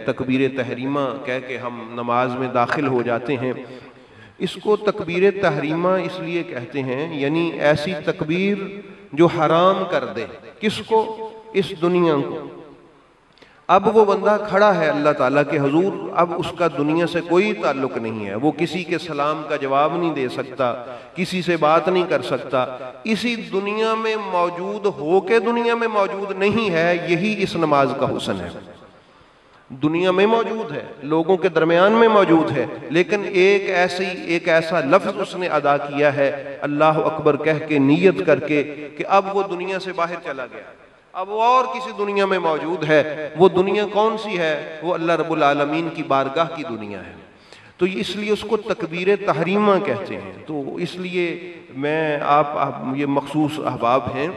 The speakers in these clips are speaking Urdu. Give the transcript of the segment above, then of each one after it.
تکبیر تحریمہ کہہ کے ہم نماز میں داخل ہو جاتے ہیں۔ اس کو تکبیر تحریمہ اس لیے کہتے ہیں، یعنی ایسی تکبیر جو حرام کر دے، کس کو؟ اس دنیا کو۔ اب وہ بندہ کھڑا ہے اللہ تعالیٰ کے حضور، اب اس کا دنیا سے کوئی تعلق نہیں ہے، وہ کسی کے سلام کا جواب نہیں دے سکتا، کسی سے بات نہیں کر سکتا، اسی دنیا میں موجود ہو کے دنیا میں موجود نہیں ہے، یہی اس نماز کا حسن ہے۔ دنیا میں موجود ہے، لوگوں کے درمیان میں موجود ہے، لیکن ایک ایسا لفظ اس نے ادا کیا ہے اللہ اکبر کہہ کے، نیت کر کے، کہ اب وہ دنیا سے باہر چلا گیا، اب وہ اور کسی دنیا میں موجود ہے۔ وہ دنیا کون سی ہے؟ وہ اللہ رب العالمین کی بارگاہ کی دنیا ہے۔ تو اس لیے اس کو تکبیر تحریمہ کہتے ہیں۔ تو اس لیے میں آپ یہ مخصوص احباب ہیں،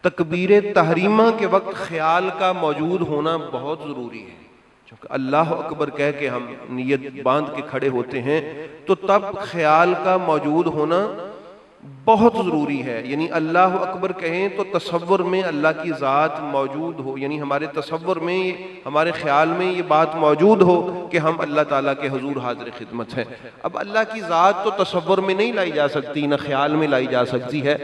تکبیر تحریمہ کے وقت خیال کا موجود ہونا بہت ضروری ہے، چونکہ اللہ اکبر کہہ کے ہم نیت باندھ کے کھڑے ہوتے ہیں تو تب خیال کا موجود ہونا بہت ضروری ہے۔ یعنی اللہ اکبر کہیں تو تصور میں اللہ کی ذات موجود ہو، یعنی ہمارے تصور میں، ہمارے خیال میں یہ بات موجود ہو کہ ہم اللہ تعالیٰ کے حضور حاضر خدمت ہیں۔ اب اللہ کی ذات تو تصور میں نہیں لائی جا سکتی، نہ خیال میں لائی جا سکتی ہے،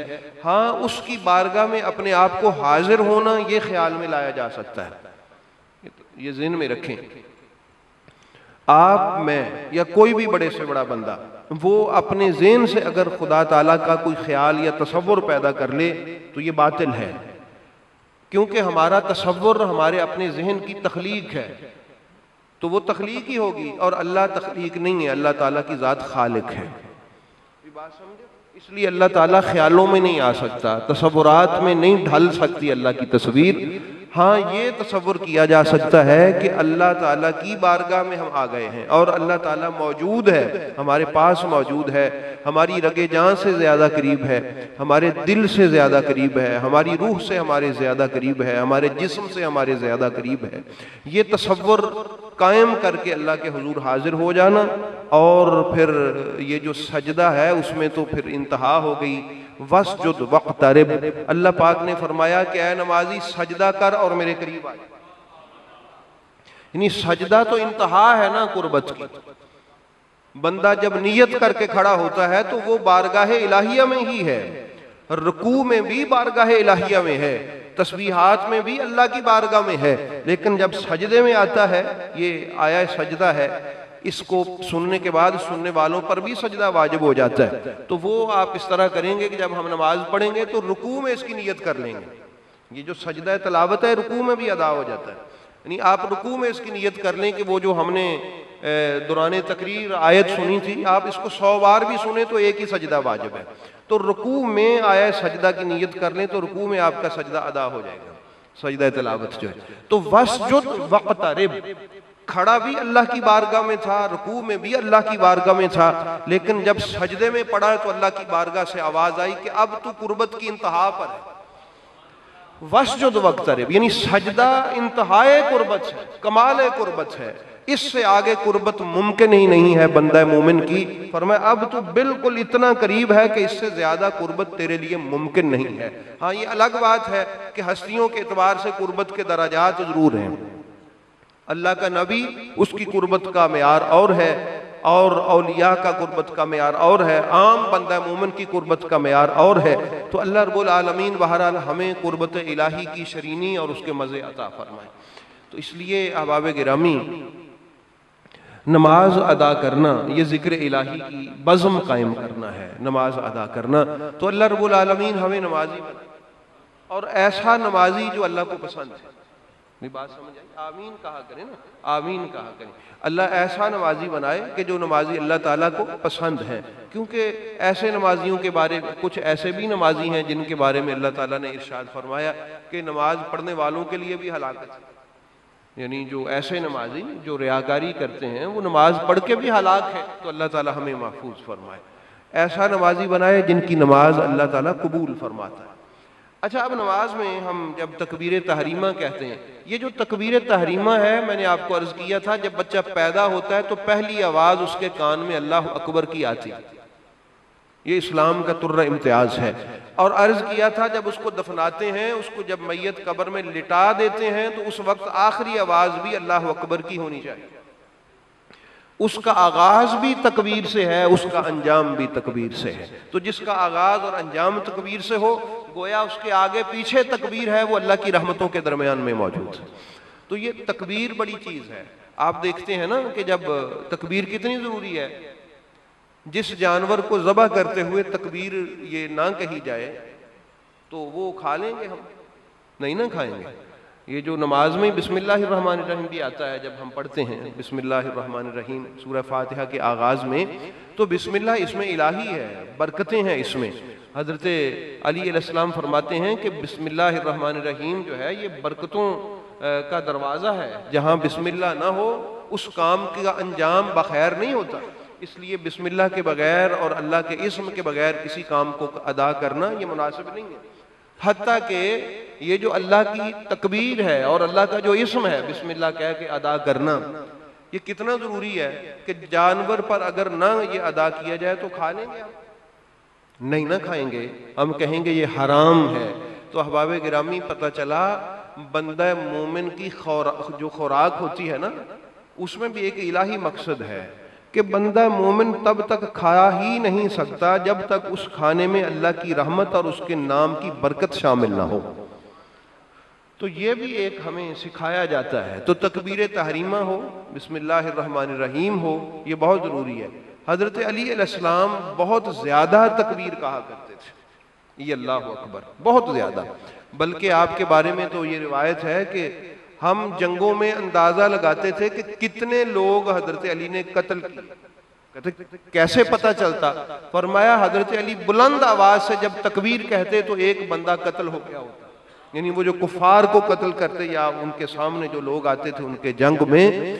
ہاں اس کی بارگاہ میں اپنے آپ کو حاضر ہونا یہ خیال میں لایا جا سکتا ہے۔ یہ ذہن میں رکھیں، آپ میں یا کوئی بھی بڑے سے بڑا بندہ، وہ اپنے ذہن سے اگر خدا تعالیٰ کا کوئی خیال یا تصور پیدا کر لے تو یہ باطل ہے، کیونکہ ہمارا تصور ہمارے اپنے ذہن کی تخلیق ہے، تو وہ تخلیق ہی ہوگی، اور اللہ تخلیق نہیں ہے، اللہ تعالیٰ کی ذات خالق ہے۔ اس لیے اللہ تعالیٰ خیالوں میں نہیں آ سکتا، تصورات میں نہیں ڈھل سکتی اللہ کی تصویر۔ ہاں یہ تصور کیا جا سکتا ہے کہ اللہ تعالیٰ کی بارگاہ میں ہم آ گئے ہیں اور اللہ تعالیٰ موجود ہے، ہمارے پاس موجود ہے، ہماری رگے جان سے زیادہ قریب ہے، ہمارے دل سے زیادہ قریب ہے، ہماری روح سے ہمارے زیادہ قریب ہے، ہمارے جسم سے ہمارے زیادہ قریب ہے۔ یہ تصور قائم کر کے اللہ کے حضور حاضر ہو جانا، اور پھر یہ جو سجدہ ہے اس میں تو پھر انتہا ہو گئی۔ وَاسْجُدْ وَاقْتَرِبْ، اللہ پاک نے فرمایا کہ اے نمازی سجدہ کر اور میرے قریب آ جا۔ یعنی سجدہ تو انتہا ہے نا قربت کی۔ بندہ جب نیت کر کے کھڑا ہوتا ہے تو وہ بارگاہ الہیہ میں ہی ہے، رکوع میں بھی بارگاہ الہیہ میں ہے، تسبیحات میں بھی اللہ کی بارگاہ میں ہے، لیکن جب سجدے میں آتا ہے، یہ آیا سجدہ ہے، اس کو سننے کے بعد سننے والوں پر بھی سجدہ واجب ہو جاتا ہے۔ تو وہ آپ اس طرح کریں گے کہ جب ہم نماز پڑھیں گے تو رکوع میں اس کی نیت کر لیں گے۔ یہ جو سجدہ تلاوت ہے رکوع میں بھی ادا ہو جاتا ہے، یعنی آپ رکوع میں اس کی نیت کر لیں کہ وہ جو ہم نے دوران تقریر آیت سنی تھی، آپ اس کو 100 بار بھی سنیں تو ایک ہی سجدہ واجب ہے۔ تو رکوع میں آیا سجدہ کی نیت کر لیں تو رکوع میں آپ کا سجدہ ادا ہو جائے گا، سجدہ تلاوت جو ہے۔ تو وَاسْجُدْ وَاقْتَرِبْ، کھڑا بھی اللہ کی بارگاہ میں تھا، رکوع میں بھی اللہ کی بارگاہ میں تھا، لیکن جب سجدے میں پڑا تو اللہ کی بارگاہ سے آواز آئی کہ اب تو قربت کی انتہا پر ہے۔ وَاسْجُدْ وَاقْتَرِبْ، یعنی سجدہ انتہائے قربت ہے، کمال قربت ہے، اس سے آگے قربت ممکن ہی نہیں ہے بندہ مومن کی۔ فرمایا اب تو بالکل اتنا قریب ہے کہ اس سے زیادہ قربت تیرے لیے ممکن نہیں ہے۔ ہاں یہ الگ بات ہے کہ ہستیوں کے اعتبار سے قربت کے درجات ضرور ہیں، اللہ کا نبی اس کی قربت کا معیار اور ہے، اور اولیاء کا قربت کا معیار اور ہے، عام بندہ مومن کی قربت کا معیار اور ہے۔ تو اللہ رب العالمین بہرحال ہمیں قربت الہی کی شرینی اور اس کے مزے عطا فرمائے۔ تو اس لیے احباب گرامی، نماز ادا کرنا یہ ذکر الہی کی بزم قائم کرنا ہے، نماز ادا کرنا۔ تو اللہ رب العالمین ہمیں نمازی بنائے، اور ایسا نمازی جو اللہ کو پسند ہے۔ بات سمجھ آئی؟ آمین کہا کریں نا، آمین کہا کریں۔ اللہ ایسا نمازی بنائے کہ جو نمازی اللہ تعالیٰ کو پسند ہیں، کیونکہ ایسے نمازیوں کے بارے میں کچھ ایسے بھی نمازی ہیں جن کے بارے میں اللہ تعالیٰ نے ارشاد فرمایا کہ نماز پڑھنے والوں کے لیے بھی ہلاکت ہے۔ یعنی جو ایسے نمازی جو ریاکاری کرتے ہیں وہ نماز پڑھ کے بھی ہلاک ہے، تو اللہ تعالیٰ ہمیں محفوظ فرمائے۔ ایسا نمازی بنائے جن کی نماز اللہ تعالیٰ قبول فرماتا ہے۔ اچھا، اب نماز میں ہم جب تکبیر تحریمہ کہتے ہیں، یہ جو تکبیر تحریمہ ہے، میں نے آپ کو عرض کیا تھا جب بچہ پیدا ہوتا ہے تو پہلی آواز اس کے کان میں اللہ اکبر کی آتی ہے، یہ اسلام کا ترہ امتیاز ہے۔ اور عرض کیا تھا جب اس کو دفناتے ہیں، اس کو جب میت قبر میں لٹا دیتے ہیں تو اس وقت آخری آواز بھی اللہ اکبر کی ہونی چاہیے۔ اس کا آغاز بھی تکبیر سے ہے، اس کا انجام بھی تکبیر سے ہے۔ تو جس کا آغاز اور انجام تکبیر سے ہو، گویا اس کے آگے پیچھے تکبیر ہے، وہ اللہ کی رحمتوں کے درمیان میں موجود ہے۔ تو یہ تکبیر بڑی چیز ہے۔ آپ دیکھتے ہیں نا کہ جب تکبیر کتنی ضروری ہے، جس جانور کو ذبح کرتے ہوئے تکبیر یہ نہ کہی جائے تو وہ کھا لیں گے، ہم نہیں نہ کھائیں گے۔ یہ جو نماز میں بسم اللہ الرحمن الرحیم بھی آتا ہے، جب ہم پڑھتے ہیں بسم اللہ الرحمن الرحیم سورہ فاتحہ کے آغاز میں، تو بسم اللہ اس میں الہی ہے، برکتیں ہیں اس میں۔ حضرت علی علیہ السلام فرماتے ہیں کہ بسم اللہ الرحمن الرحیم جو ہے یہ برکتوں کا دروازہ ہے، جہاں بسم اللہ نہ ہو اس کام کا انجام بخیر نہیں ہوتا۔ اس لیے بسم اللہ کے بغیر اور اللہ کے اسم کے بغیر کسی کام کو ادا کرنا یہ مناسب نہیں ہے۔ حتیٰ کہ یہ جو اللہ کی تکبیر ہے اور اللہ کا جو اسم ہے بسم اللہ کہہ کے ادا کرنا، یہ کتنا ضروری ہے کہ جانور پر اگر نہ یہ ادا کیا جائے تو کھا لیں گے ہم؟ نہیں نہ کھائیں گے، ہم کہیں گے یہ حرام ہے۔ تو احباب گرامی پتہ چلا بندہ مومن کی جو خوراک ہوتی ہے نا، اس میں بھی ایک الہی مقصد ہے کہ بندہ مومن تب تک کھا ہی نہیں سکتا جب تک اس کھانے میں اللہ کی رحمت اور اس کے نام کی برکت شامل نہ ہو۔ تو یہ بھی ایک ہمیں سکھایا جاتا ہے۔ تو تکبیر تحریمہ ہو، بسم اللہ الرحمن الرحیم ہو، یہ بہت ضروری ہے۔ حضرت علی علیہ السلام بہت زیادہ تکبیر کہا کرتے تھے، یہ اللہ اکبر بہت زیادہ، بلکہ آپ کے بارے میں تو یہ روایت ہے کہ ہم جنگوں میں اندازہ لگاتے تھے کہ کتنے لوگ حضرت علی نے قتل کیے۔ کیسے پتہ چلتا؟ فرمایا حضرت علی بلند آواز سے جب تکبیر کہتے تو ایک بندہ قتل ہو گیا ہوتا، یعنی وہ جو کفار کو قتل کرتے یا ان کے سامنے جو لوگ آتے تھے ان کے جنگ میں